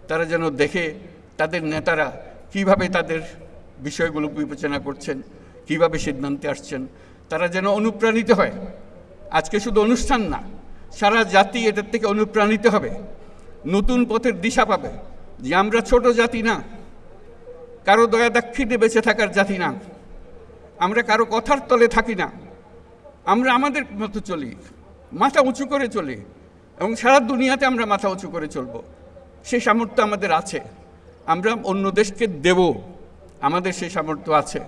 তারা যেন দেখে তাদের নেতারা কিভাবে তাদের বিষয়গুলো বিবেচনা করছেন, কিভাবে সিদ্ধান্তে আসছেন, তারা যেন অনুপ্রাণিত হয়। আজকে শুধু অনুষ্ঠান না, সারা জাতি এটার থেকে অনুপ্রাণিত হবে, নতুন পথের দিশা পাবে যে আমরা ছোট জাতি না, কারো দয়া দাক্ষিণ্যে বেঁচে থাকার জাতি না, আমরা কারো কথার তলে থাকি না, আমরা আমাদের মতো চলি, মাথা উঁচু করে চলি এবং সারা দুনিয়াতে আমরা মাথা উঁচু করে চলব। সেই সামর্থ্য আমাদের আছে। আমরা অন্য দেশকে দেব, আমাদের সেই সামর্থ্য আছে।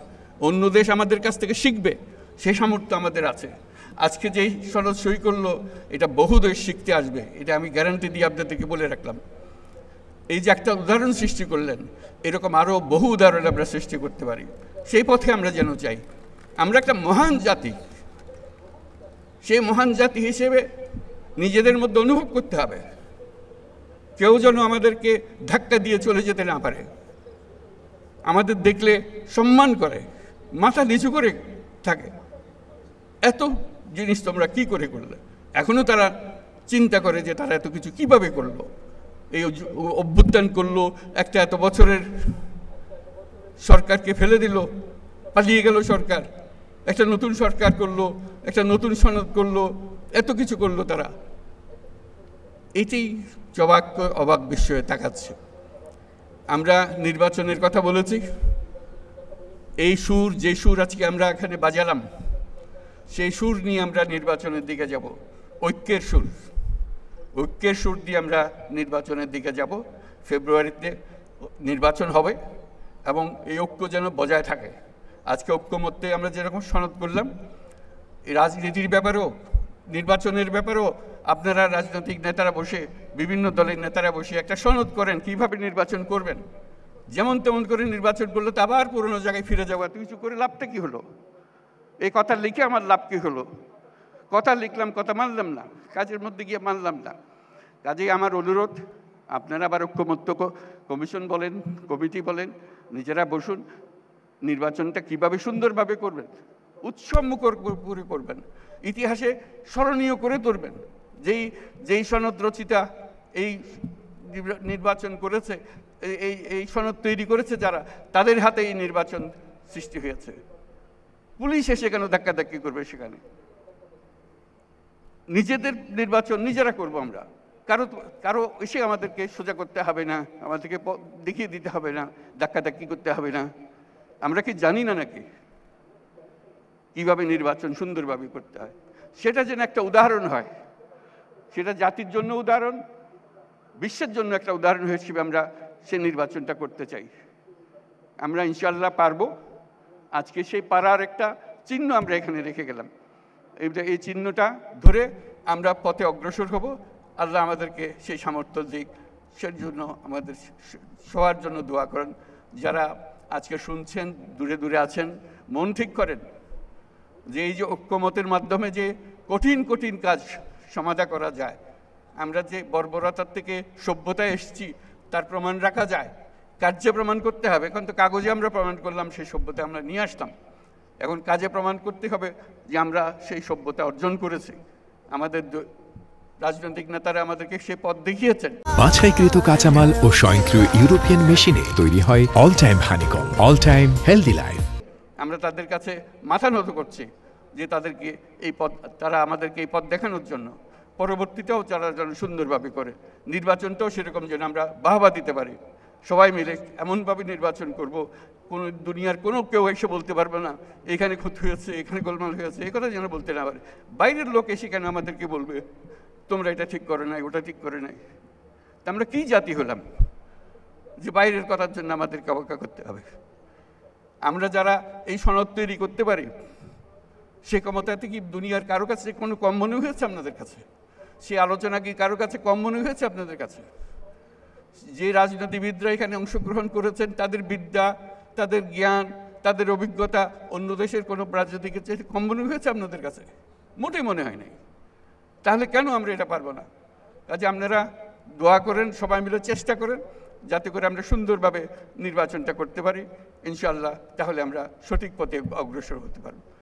অন্য দেশ আমাদের কাছ থেকে শিখবে, সেই সামর্থ্য আমাদের আছে। আজকে যেই সনদ সই করলো, এটা বহু দেশ শিখতে আসবে, এটা আমি গ্যারান্টি দিয়ে আপনাদেরকে বলে রাখলাম। এই যে একটা উদাহরণ সৃষ্টি করলেন, এরকম আরও বহু উদাহরণ আমরা সৃষ্টি করতে পারি। সেই পথে আমরা যেন চাই। আমরা একটা মহান জাতি, সেই মহান জাতি হিসেবে নিজেদের মধ্যে অনুভব করতে হবে। কেউ যেন আমাদেরকে ধাক্কা দিয়ে চলে যেতে না পারে, আমাদের দেখলে সম্মান করে, মাথা নিচু করে থাকে। এত জিনিস তোমরা কি করে করলে? এখনও তারা চিন্তা করে যে তারা এত কিছু কিভাবে করলো, এই অভ্যুত্থান করলো, একটা এত বছরের সরকারকে ফেলে দিল, পালিয়ে গেল সরকার, একটা নতুন সরকার করলো, একটা নতুন সনদ করলো, এত কিছু করলো তারা। এটাই অবাক বিস্ময়ে তাকাচ্ছে। আমরা নির্বাচনের কথা বলেছি, এই সুর, যে সুর আজকে আমরা এখানে বাজালাম, সেই সুর নিয়ে আমরা নির্বাচনের দিকে যাব। ঐক্যের সুর, ঐক্যের সুর দিয়ে আমরা নির্বাচনের দিকে যাব। ফেব্রুয়ারিতে নির্বাচন হবে এবং এই ঐক্য যেন বজায় থাকে। আজকে ঐক্যমত্যে আমরা যেরকম সনদ করলাম, এই রাজনীতির ব্যাপারেও, নির্বাচনের ব্যাপারেও আপনারা রাজনৈতিক নেতারা বসে, বিভিন্ন দলের নেতারা বসে একটা সনদ করেন কীভাবে নির্বাচন করবেন। যেমন তেমন করে নির্বাচন করলে তো আবার পুরনো জায়গায় ফিরে যাওয়া, কিছু করে লাভটা কী হলো? এই কথা লিখে আমার লাভ কী হলো? কথা লিখলাম, কথা মানলাম না, কাজের মধ্যে গিয়ে মানলাম না। কাজেই আমার অনুরোধ, আপনারা আবার ঐক্যমত্য কমিশন বলেন, কমিটি বলেন, নিজেরা বসুন, নির্বাচনটা কিভাবে সুন্দরভাবে করবেন, উৎসবমুখর করে করবেন, ইতিহাসে স্মরণীয় করে তুলবেন। যেই সনদ রচিতা এই নির্বাচন করেছে, এই সনদ তৈরি করেছে যারা, তাদের হাতে এই নির্বাচন সৃষ্টি হয়েছে। পুলিশ এসে কেন ধাক্কাধাক্কি করবে সেখানে? নিজেদের নির্বাচন নিজেরা করব আমরা, কারো এসে আমাদেরকে সোজা করতে হবে না, আমাদেরকে দেখিয়ে দিতে হবে না, ধাক্কাধাক্কি করতে হবে না। আমরা কি জানি না নাকি কিভাবে নির্বাচন সুন্দরভাবে করতে হয়? সেটা যেন একটা উদাহরণ হয়, সেটা জাতির জন্য উদাহরণ, বিশ্বের জন্য একটা উদাহরণ হিসেবে আমরা সে নির্বাচনটা করতে চাই। আমরা ইনশাআল্লাহ পারবো। আজকে সেই পারার একটা চিহ্ন আমরা এখানে রেখে গেলাম। এই চিহ্নটা ধরে আমরা পথে অগ্রসর হব। আল্লাহ আমাদেরকে সেই সামর্থ্য দিক, সেই জন্য আমাদের সবার জন্য দোয়া করেন। যারা আজকে শুনছেন, দূরে দূরে আছেন, মন ঠিক করেন যে এই যে ঐক্যমতের মাধ্যমে যে কঠিন কঠিন কাজ সমাধা করা যায়। আমরা যে বর্বরতার থেকে সভ্যতায় এসেছি তার প্রমাণ রাখা যায়, কার্যে প্রমাণ করতে হবে। এখন তো কাগজে আমরা প্রমাণ করলাম, সেই সভ্যতা আমরা নিয়ে আসতাম। এখন কাজে প্রমাণ করতে হবে যে আমরা সেই সভ্যতা অর্জন করেছি। আমাদের রাজনৈতিক নেতারা আমাদেরকে সে পথ দেখিয়েছেন। বাছাইকৃত কাঁচামাল ও স্বয়ংক্রিয় ইউরোপিয়ান মেশিনে তৈরি হয় all time honeycomb, all time healthy life. আমরা তাদের কাছে মাথা নত করছি যে তারা আমাদেরকে এই পথ দেখানোর জন্য, পরবর্তীতেও তারা যেন সুন্দরভাবে করে, নির্বাচনটাও সেরকম যেন আমরা বাহবা দিতে পারি। সবাই মিলে এমনভাবে নির্বাচন করব, কোনো দুনিয়ার কোনো কেউ এসে বলতে পারবে না এখানে ক্ষতি হয়েছে, এখানে গোলমাল হয়েছে, এই কথা যেন বলতে না পারে। বাইরের লোক এসে কেন আমাদেরকে বলবে তোমরা এটা ঠিক করে নাই, ওটা ঠিক করে নাই? তা আমরা কী জাতি হলাম যে বাইরের কথার জন্য আমাদেরকে অবজ্ঞা করতে হবে? আমরা যারা এই সনদ তৈরি করতে পারি, সে ক্ষমতাতে কি দুনিয়ার কারো কাছে কোনো কম মনে হয়েছে আপনাদের কাছে? সে আলোচনা কি কারো কাছে কম মনে হয়েছে আপনাদের কাছে? যে রাজনীতিবিদরা এখানে অংশগ্রহণ করেছেন, তাদের বিদ্যা, তাদের জ্ঞান, তাদের অভিজ্ঞতা অন্য দেশের কোনো রাজনীতিকের চেয়ে কম মনে হয়েছে আপনাদের কাছে? মোটেই মনে হয় নাই। তাহলে কেন আমরা এটা পারবো না? কাজে আপনারা দোয়া করেন, সবাই মিলে চেষ্টা করেন যাতে করে আমরা সুন্দরভাবে নির্বাচনটা করতে পারি ইনশাআল্লাহ। তাহলে আমরা সঠিক পথে অগ্রসর হতে পারব।